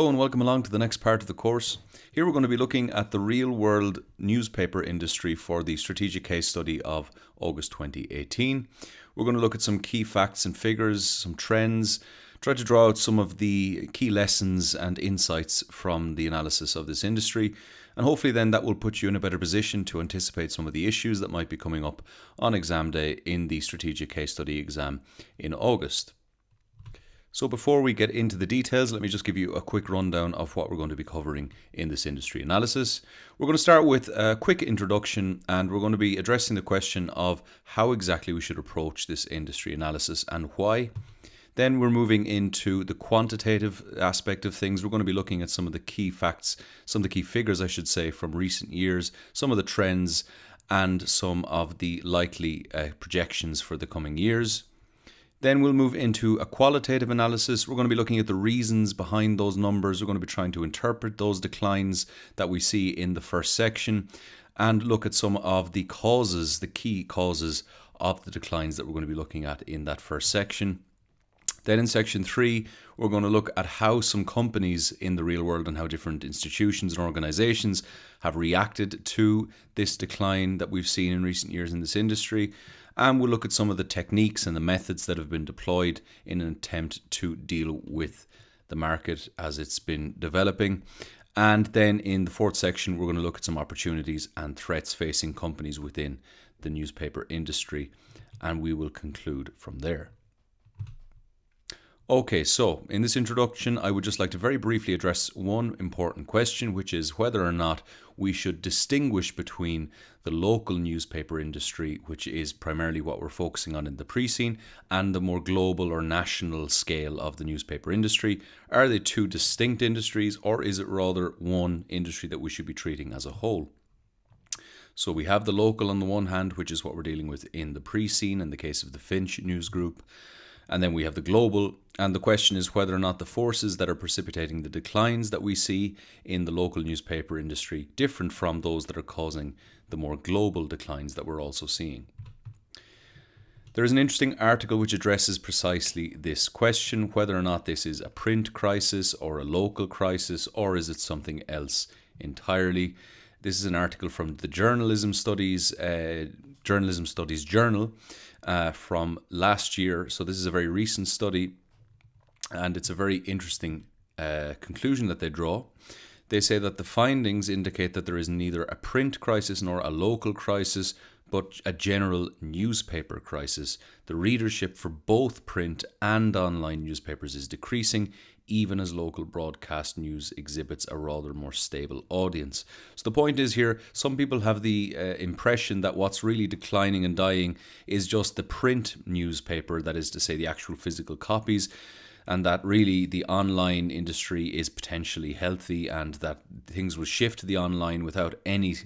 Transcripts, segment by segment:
Hello and welcome along to the next part of the course. Here we're going to be looking at the real-world newspaper industry for the strategic case study of August 2018. We're going to look at some key facts and figures, some trends, try to draw out some of the key lessons and insights from the analysis of this industry, and hopefully then that will put you in a better position to anticipate some of the issues that might be coming up on exam day in the strategic case study exam in August. So before we get into the details, let me just give you a quick rundown of what we're going to be covering in this industry analysis. We're going to start with a quick introduction, and we're going to be addressing the question of how exactly we should approach this industry analysis and why. Then we're moving into the quantitative aspect of things. We're going to be looking at some of the key facts, some of the key figures, I should say, from recent years, some of the trends, and some of the likely projections for the coming years. Then we'll move into a qualitative analysis. We're going to be looking at the reasons behind those numbers. We're going to be trying to interpret those declines that we see in the first section and look at some of the causes, the key causes of the declines that we're going to be looking at in that first section. Then in section 3, we're going to look at how some companies in the real world and how different institutions and organizations have reacted to this decline that we've seen in recent years in this industry. And we'll look at some of the techniques and the methods that have been deployed in an attempt to deal with the market as it's been developing. And then in the fourth section, we're going to look at some opportunities and threats facing companies within the newspaper industry. And we will conclude from there. Okay, so in this introduction, I would just like to very briefly address one important question, which is whether or not we should distinguish between the local newspaper industry, which is primarily what we're focusing on in the pre-scene, and the more global or national scale of the newspaper industry. Are they two distinct industries, or is it rather one industry that we should be treating as a whole? So we have the local on the one hand, which is what we're dealing with in the pre-scene in the case of the Finch News Group. And then we have the global, and the question is whether or not the forces that are precipitating the declines that we see in the local newspaper industry different from those that are causing the more global declines that we're also seeing. There is an interesting article which addresses precisely this question, whether or not this is a print crisis or a local crisis, or is it something else entirely. This is an article from the Journalism Studies Journal from last year. So this is a very recent study, and it's a very interesting conclusion that they draw. They say that the findings indicate that there is neither a print crisis nor a local crisis, but a general newspaper crisis. The readership for both print and online newspapers is decreasing, even as local broadcast news exhibits a rather more stable audience. So the point is here, some people have the impression that what's really declining and dying is just the print newspaper, that is to say the actual physical copies, and that really the online industry is potentially healthy and that things will shift to the online without any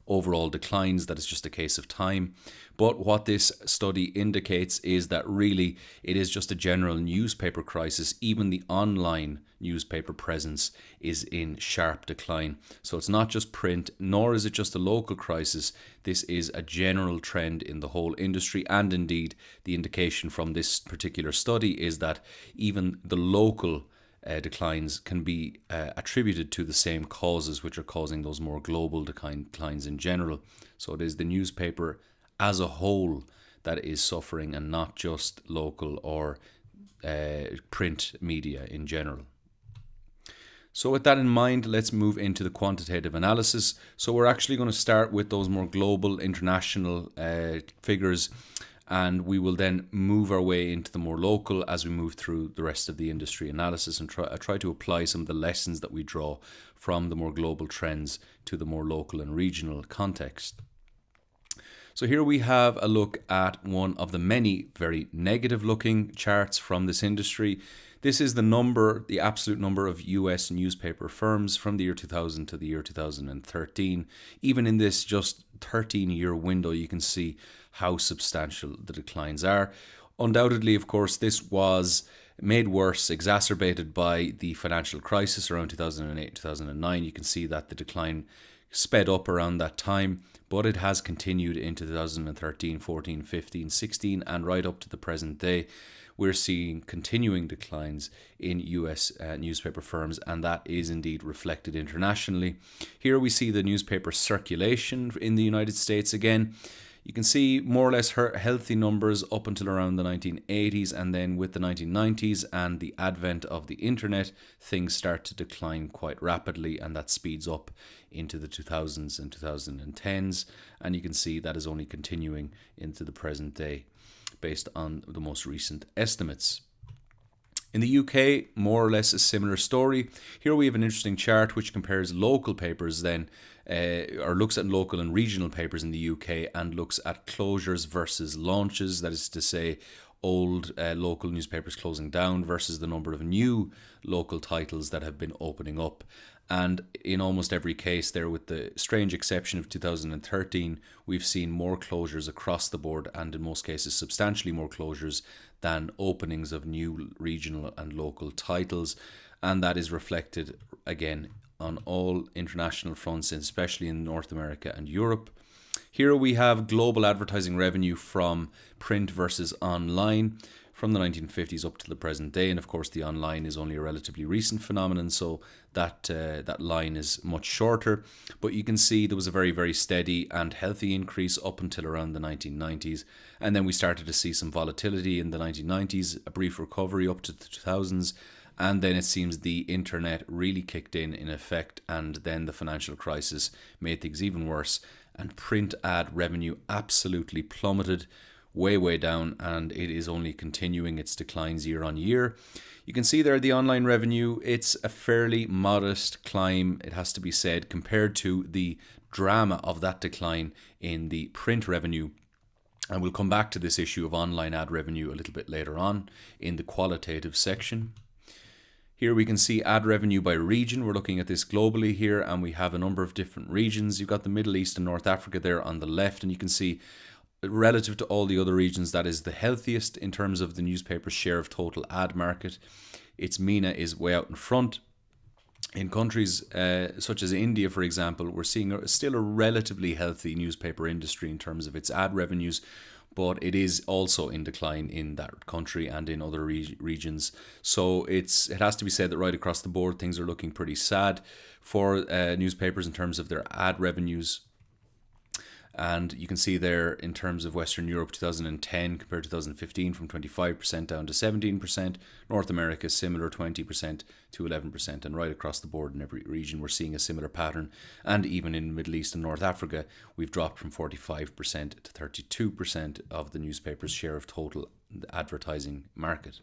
overall declines, that it's just a case of time. But what this study indicates is that really it is just a general newspaper crisis. Even the online newspaper presence is in sharp decline. So it's not just print, nor is it just a local crisis. This is a general trend in the whole industry, and indeed the indication from this particular study is that even the local declines can be attributed to the same causes which are causing those more global declines in general. So it is the newspaper as a whole that is suffering, and not just local or print media in general. So with that in mind, let's move into the quantitative analysis. So we're actually going to start with those more global, international figures, and we will then move our way into the more local as we move through the rest of the industry analysis and try to apply some of the lessons that we draw from the more global trends to the more local and regional context. So here we have a look at one of the many very negative looking charts from this industry. This is the absolute number of US newspaper firms from the year 2000 to the year 2013. Even in this just 13-year window, you can see how substantial the declines are. Undoubtedly, of course, this was made worse, exacerbated by the financial crisis around 2008-2009. You can see that the decline sped up around that time, but it has continued into 2013, 14, 15, 16, and right up to the present day, we're seeing continuing declines in US newspaper firms, and that is indeed reflected internationally. Here we see the newspaper circulation in the United States again. You can see more or less healthy numbers up until around the 1980s, and then with the 1990s and the advent of the internet, things start to decline quite rapidly, and that speeds up into the 2000s and 2010s, and you can see that is only continuing into the present day based on the most recent estimates. In the UK, more or less a similar story. Here we have an interesting chart which compares local papers then, or looks at local and regional papers in the UK and looks at closures versus launches. That is to say, old local newspapers closing down versus the number of new local titles that have been opening up. And in almost every case there, with the strange exception of 2013, we've seen more closures across the board, and in most cases substantially more closures than openings of new regional and local titles. And that is reflected again on all international fronts, especially in North America and Europe. Here we have global advertising revenue from print versus online from the 1950s up to the present day, and of course the online is only a relatively recent phenomenon, so that line is much shorter. But you can see there was a very, very steady and healthy increase up until around the 1990s, and then we started to see some volatility in the 1990s, a brief recovery up to the 2000s, and then it seems the internet really kicked in effect, and then the financial crisis made things even worse, and print ad revenue absolutely plummeted way down, and it is only continuing its declines year on year. You can see there the online revenue, it's a fairly modest climb, it has to be said, compared to the drama of that decline in the print revenue. And we'll come back to this issue of online ad revenue a little bit later on in the qualitative section. Here we can see ad revenue by region. We're looking at this globally here, and we have a number of different regions. You've got the Middle East and North Africa there on the left, and you can see relative to all the other regions, that is the healthiest in terms of the newspaper's share of total ad market. Its MENA is way out in front. In countries such as India, for example, we're seeing still a relatively healthy newspaper industry in terms of its ad revenues, but it is also in decline in that country and in other regions. So it has to be said that right across the board, things are looking pretty sad for newspapers in terms of their ad revenues. And you can see there in terms of Western Europe 2010 compared to 2015 from 25% down to 17%. North America similar, 20% to 11%, and right across the board in every region we're seeing a similar pattern. And even in Middle East and North Africa we've dropped from 45% to 32% of the newspaper's share of total advertising market.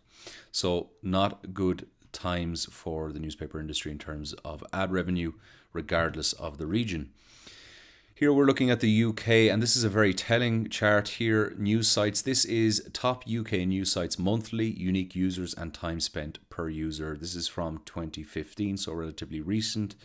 So not good times for the newspaper industry in terms of ad revenue regardless of the region. Here we're looking at the UK, and this is a very telling chart here. News sites. This is top UK news sites monthly, unique users and time spent per user. This is from 2015, so relatively recent.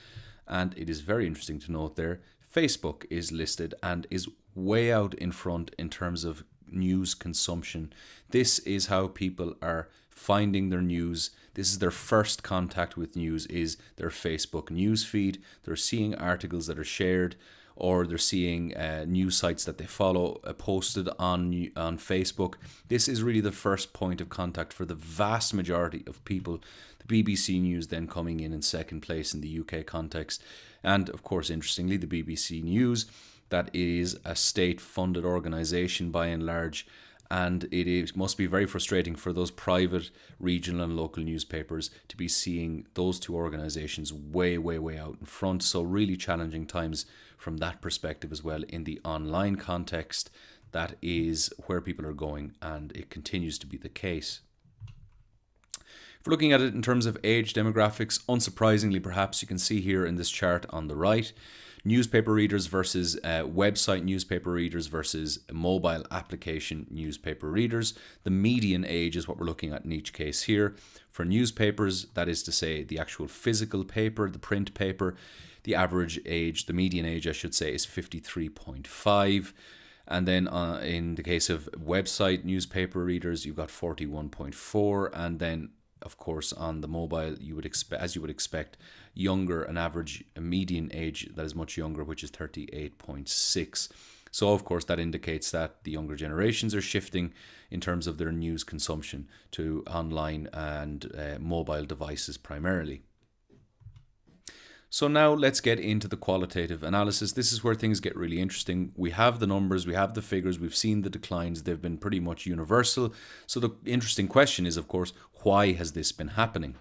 And it is very interesting to note there, Facebook is listed and is way out in front in terms of news consumption. This is how people are finding their news. This is their first contact with news, is their Facebook news feed. They're seeing articles that are shared, or they're seeing news sites that they follow posted on Facebook. This is really the first point of contact for the vast majority of people. The BBC News then coming in second place in the UK context. And of course, interestingly, the BBC News, that is a state-funded organisation by and large, and it must be very frustrating for those private regional and local newspapers to be seeing those two organisations way out in front. So really challenging times from that perspective as well in the online context. That is where people are going, and it continues to be the case. If we're looking at it in terms of age demographics, unsurprisingly perhaps, you can see here in this chart on the right, newspaper readers versus website newspaper readers versus mobile application newspaper readers. The median age is what we're looking at in each case here. For newspapers, that is to say the actual physical paper, the print paper, the average age, the median age I should say, is 53.5. And then in the case of website newspaper readers, you've got 41.4, and then of course on the mobile you would expect, as you would expect, younger, an median age that is much younger, which is 38.6. So, of course, that indicates that the younger generations are shifting in terms of their news consumption to online and mobile devices primarily. So now let's get into the qualitative analysis. This is where things get really interesting. We have the numbers, we have the figures, we've seen the declines, they've been pretty much universal. So the interesting question is, of course, why has this been happening?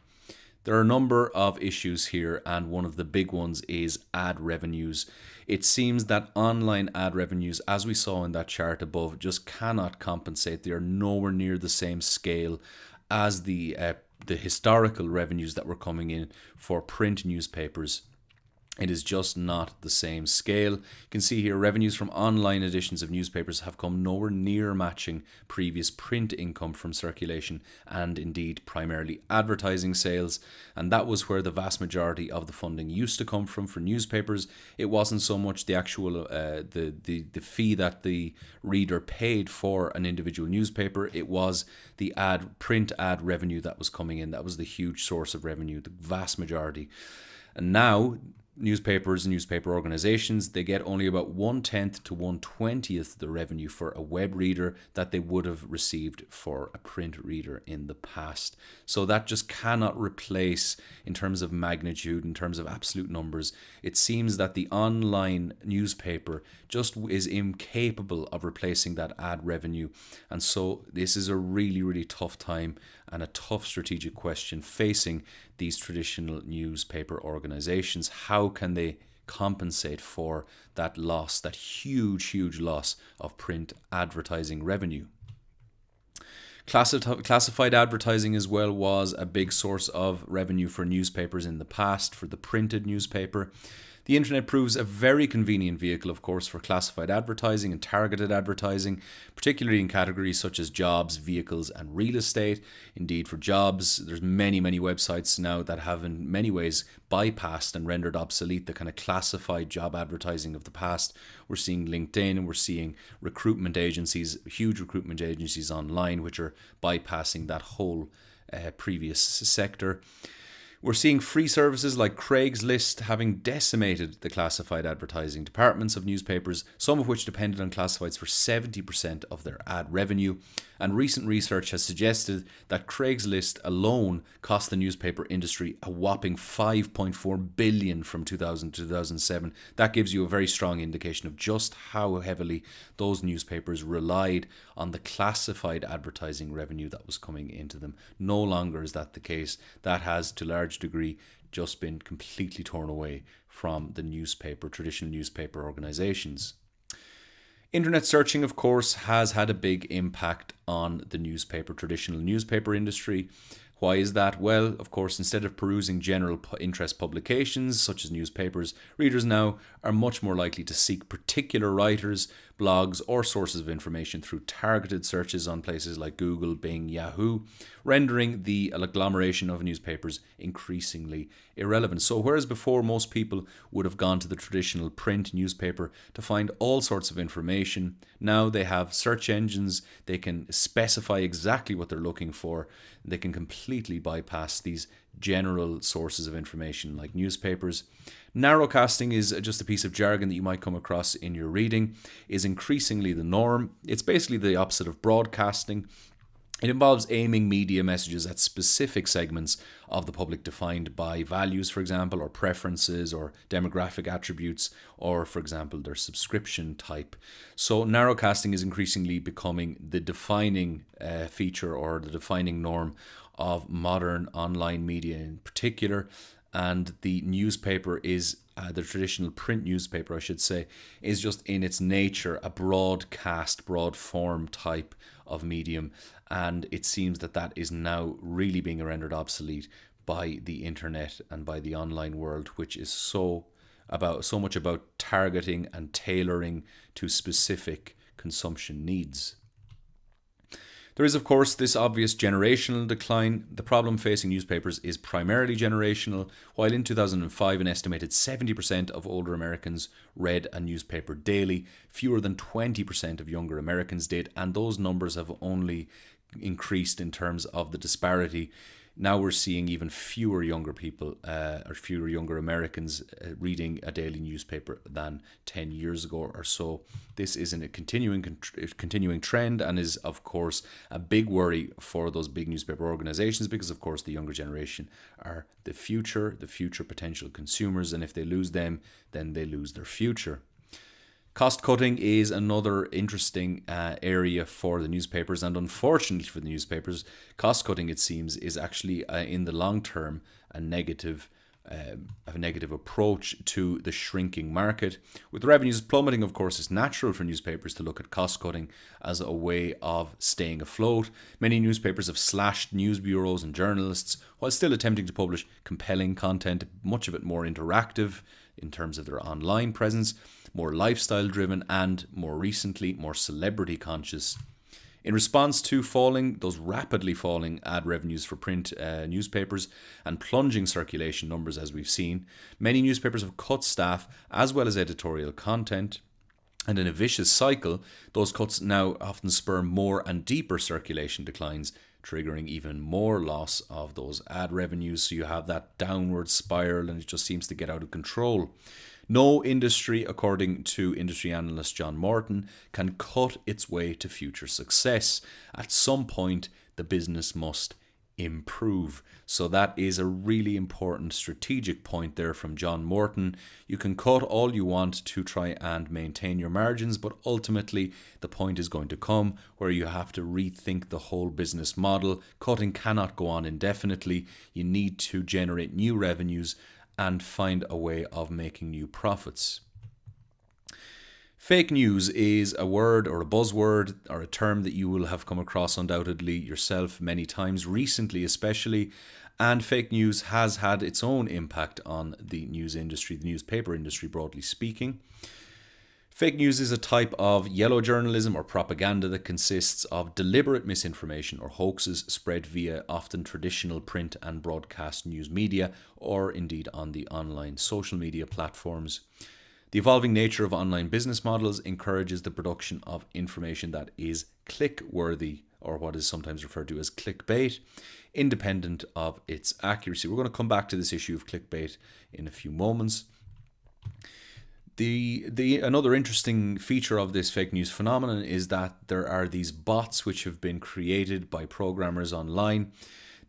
There are a number of issues here, and one of the big ones is ad revenues. It seems that online ad revenues, as we saw in that chart above, just cannot compensate. They are nowhere near the same scale as the historical revenues that were coming in for print newspapers. It is just not the same scale. You can see here revenues from online editions of newspapers have come nowhere near matching previous print income from circulation and indeed primarily advertising sales. And that was where the vast majority of the funding used to come from for newspapers. It wasn't so much the actual the fee that the reader paid for an individual newspaper. It was the print ad revenue that was coming in. That was the huge source of revenue, the vast majority. And now newspapers and newspaper organizations, they get only about 1/10 to 1/20th the revenue for a web reader that they would have received for a print reader in the past. So that just cannot replace, in terms of magnitude, in terms of absolute numbers. It seems that the online newspaper just is incapable of replacing that ad revenue. And so this is a really, really tough time and a tough strategic question facing these traditional newspaper organizations. How can they compensate for that loss, that huge loss of print advertising revenue? Classified advertising as well was a big source of revenue for newspapers in the past, for the printed newspaper. The internet proves a very convenient vehicle, of course, for classified advertising and targeted advertising, particularly in categories such as jobs, vehicles, and real estate. Indeed, for jobs, there's many websites now that have in many ways bypassed and rendered obsolete the kind of classified job advertising of the past. We're seeing LinkedIn and we're seeing recruitment agencies, huge recruitment agencies online, which are bypassing that whole previous sector. We're seeing free services like Craigslist having decimated the classified advertising departments of newspapers, some of which depended on classifieds for 70% of their ad revenue. And recent research has suggested that Craigslist alone cost the newspaper industry a whopping $5.4 billion from 2000 to 2007. That gives you a very strong indication of just how heavily those newspapers relied on the classified advertising revenue that was coming into them. No longer is that the case. That has, to a large degree, just been completely torn away from the traditional newspaper organizations. Internet searching, of course, has had a big impact on the traditional newspaper industry. Why is that? Well, of course, instead of perusing general interest publications such as newspapers, readers now are much more likely to seek particular writers, blogs, or sources of information through targeted searches on places like Google, Bing, Yahoo, rendering the agglomeration of newspapers increasingly irrelevant. So whereas before most people would have gone to the traditional print newspaper to find all sorts of information, now they have search engines, they can specify exactly what they're looking for, they can completely bypass these general sources of information like newspapers. Narrowcasting is just a piece of jargon that you might come across in your reading, is increasingly the norm. It's basically the opposite of broadcasting. It involves aiming media messages at specific segments of the public defined by values, for example, or preferences or demographic attributes, or, for example, their subscription type. So narrowcasting is increasingly becoming the defining feature or the defining norm of modern online media in particular. And the newspaper is, the traditional print newspaper, I should say, is just in its nature a broadcast, broad form type of medium. And it seems that that is now really being rendered obsolete by the internet and by the online world, which is so much about targeting and tailoring to specific consumption needs. There is, of course, this obvious generational decline. The problem facing newspapers is primarily generational. While in 2005, an estimated 70% of older Americans read a newspaper daily, fewer than 20% of younger Americans did, and those numbers have only increased in terms of the disparity. Now we're seeing even fewer younger people or fewer younger Americans reading a daily newspaper than 10 years ago or so. This is a continuing trend, and is, of course, a big worry for those big newspaper organizations, because, of course, the younger generation are the future potential consumers, and if they lose them, then they lose their future. Cost cutting is another interesting area for the newspapers, and unfortunately for the newspapers, cost cutting, it seems, is actually in the long term a negative approach to the shrinking market. With revenues plummeting, of course, it's natural for newspapers to look at cost cutting as a way of staying afloat. Many newspapers have slashed news bureaus and journalists while still attempting to publish compelling content, much of it more interactive in terms of their online presence, more lifestyle driven, and more recently, more celebrity conscious. In response to those rapidly falling ad revenues for print newspapers and plunging circulation numbers, as we've seen, many newspapers have cut staff as well as editorial content. And in a vicious cycle, those cuts now often spur more and deeper circulation declines, triggering even more loss of those ad revenues. So you have that downward spiral, and it just seems to get out of control. No industry, according to industry analyst John Morton, can cut its way to future success. At some point, the business must improve. So that is a really important strategic point there from John Morton. You can cut all you want to try and maintain your margins, but ultimately the point is going to come where you have to rethink the whole business model. Cutting cannot go on indefinitely. You need to generate new revenues and find a way of making new profits. Fake news is a word or a buzzword or a term that you will have come across undoubtedly yourself many times, recently especially, and fake news has had its own impact on the news industry, the newspaper industry broadly speaking. Fake news is a type of yellow journalism or propaganda that consists of deliberate misinformation or hoaxes spread via often traditional print and broadcast news media, or indeed on the online social media platforms. The evolving nature of online business models encourages the production of information that is click-worthy, or what is sometimes referred to as clickbait, independent of its accuracy. We're going to come back to this issue of clickbait in a few moments. Another interesting feature of this fake news phenomenon is that there are these bots which have been created by programmers online,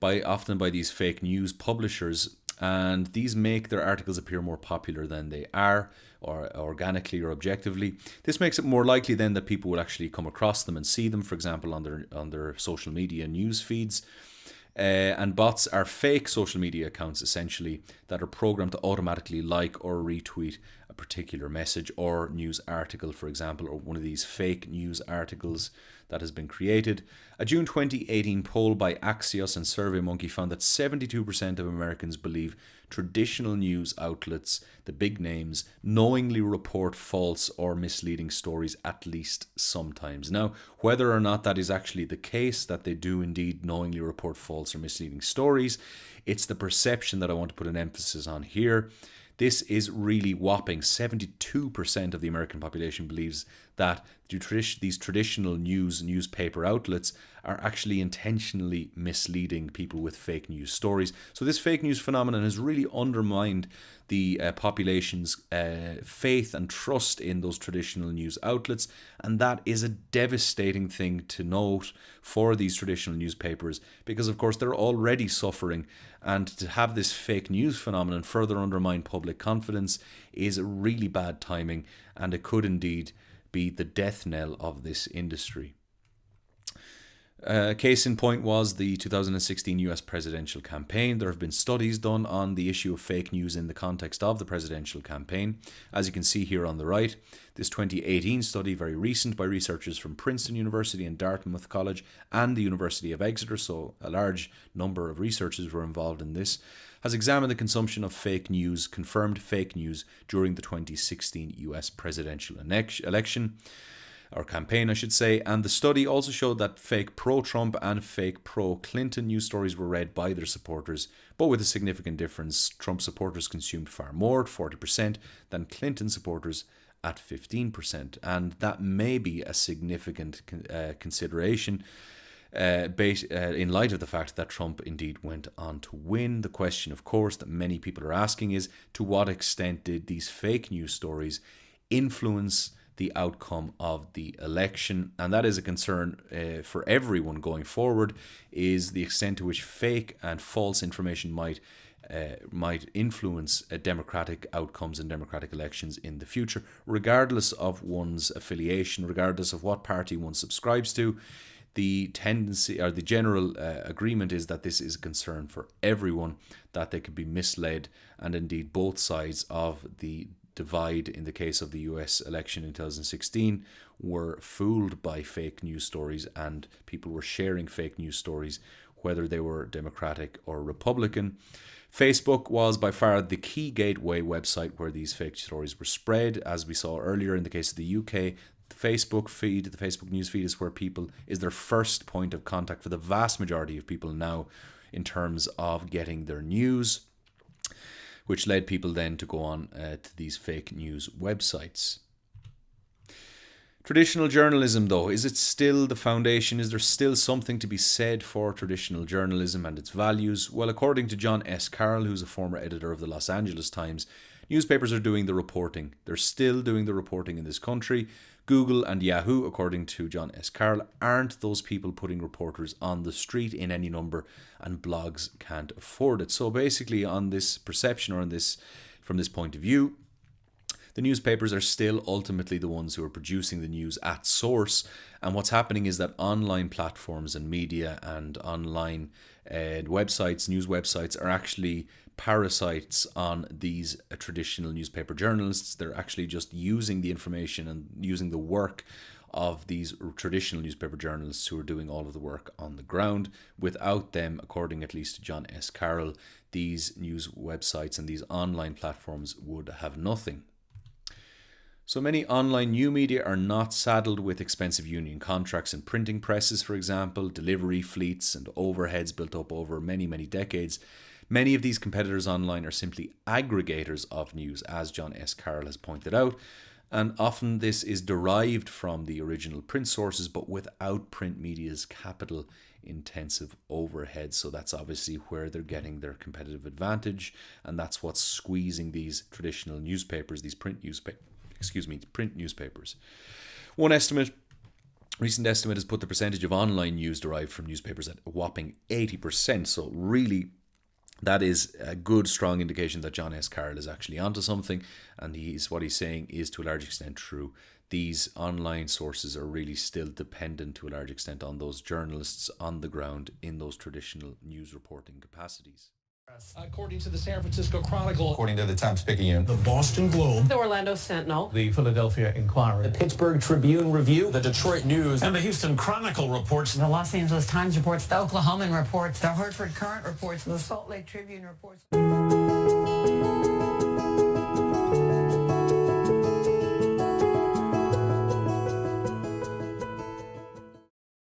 often by these fake news publishers, and these make their articles appear more popular than they are, or organically or objectively. This makes it more likely then that people will actually come across them and see them, for example, on their social media news feeds. And bots are fake social media accounts, essentially, that are programmed to automatically like or retweet a particular message or news article, for example, or one of these fake news articles that has been created. A June 2018 poll by Axios and SurveyMonkey found that 72% of Americans believe traditional news outlets, the big names, knowingly report false or misleading stories at least sometimes. Now, whether or not that is actually the case, that they do indeed knowingly report false or misleading stories, it's the perception that I want to put an emphasis on here. This is really whopping. 72% of the American population believes that these traditional newspaper outlets are actually intentionally misleading people with fake news stories. So this fake news phenomenon has really undermined the population's faith and trust in those traditional news outlets, and that is a devastating thing to note for these traditional newspapers, because of course they're already suffering, and to have this fake news phenomenon further undermine public confidence is really bad timing, and it could indeed be the death knell of this industry. Case in point was the 2016 US presidential campaign. There have been studies done on the issue of fake news in the context of the presidential campaign. As you can see here on the right, this 2018 study, very recent, by researchers from Princeton University and Dartmouth College and the University of Exeter, so a large number of researchers were involved in this, has examined the consumption of fake news, confirmed fake news, during the 2016 US presidential election, or campaign, I should say, and the study also showed that fake pro-Trump and fake pro-Clinton news stories were read by their supporters, but with a significant difference. Trump supporters consumed far more, 40%, than Clinton supporters at 15%, and that may be a significant consideration. in light of the fact that Trump indeed went on to win. The question, of course, that many people are asking is, to what extent did these fake news stories influence the outcome of the election? And that is a concern for everyone going forward, is the extent to which fake and false information might influence democratic outcomes and democratic elections in the future, regardless of one's affiliation, regardless of what party one subscribes to. The tendency, or the general agreement, is that this is a concern for everyone, that they could be misled, and indeed both sides of the divide in the case of the US election in 2016 were fooled by fake news stories, and people were sharing fake news stories, whether they were Democratic or Republican. Facebook was by far the key gateway website where these fake stories were spread. As we saw earlier in the case of the UK, the Facebook news feed is their first point of contact for the vast majority of people now in terms of getting their news, which led people then to go on to these fake news websites. Traditional journalism, though, is it still the foundation? Is there still something to be said for traditional journalism and its values? Well, according to John S. Carroll, who's a former editor of the Los Angeles Times, newspapers are doing the reporting. They're still doing the reporting in this country. Google and Yahoo, according to John S. Carroll, aren't those people putting reporters on the street in any number, and blogs can't afford it. So basically, on this perception, or from this point of view, the newspapers are still ultimately the ones who are producing the news at source. And what's happening is that online platforms and media and online websites, news websites, are actually parasites on these traditional newspaper journalists. They're actually just using the information and using the work of these traditional newspaper journalists who are doing all of the work on the ground. Without them, according at least to John S. Carroll, these news websites and these online platforms would have nothing. So many online new media are not saddled with expensive union contracts and printing presses, for example, delivery fleets and overheads built up over many, many decades. Many of these competitors online are simply aggregators of news, as John S. Carroll has pointed out, and often this is derived from the original print sources, but without print media's capital-intensive overheads. So that's obviously where they're getting their competitive advantage, and that's what's squeezing these traditional newspapers, these print newspapers. One recent estimate has put the percentage of online news derived from newspapers at a whopping 80%. So really, that is a good, strong indication that John S. Carroll is actually onto something, and what he's saying is to a large extent true. These online sources are really still dependent to a large extent on those journalists on the ground in those traditional news reporting capacities. According to the San Francisco Chronicle, according to the Times-Picayune, the Boston Globe, the Orlando Sentinel, the Philadelphia Inquirer, the Pittsburgh Tribune Review, the Detroit News, and the Houston Chronicle reports, the Los Angeles Times reports, the Oklahoman reports, the Hartford Courant reports, the Salt Lake Tribune reports.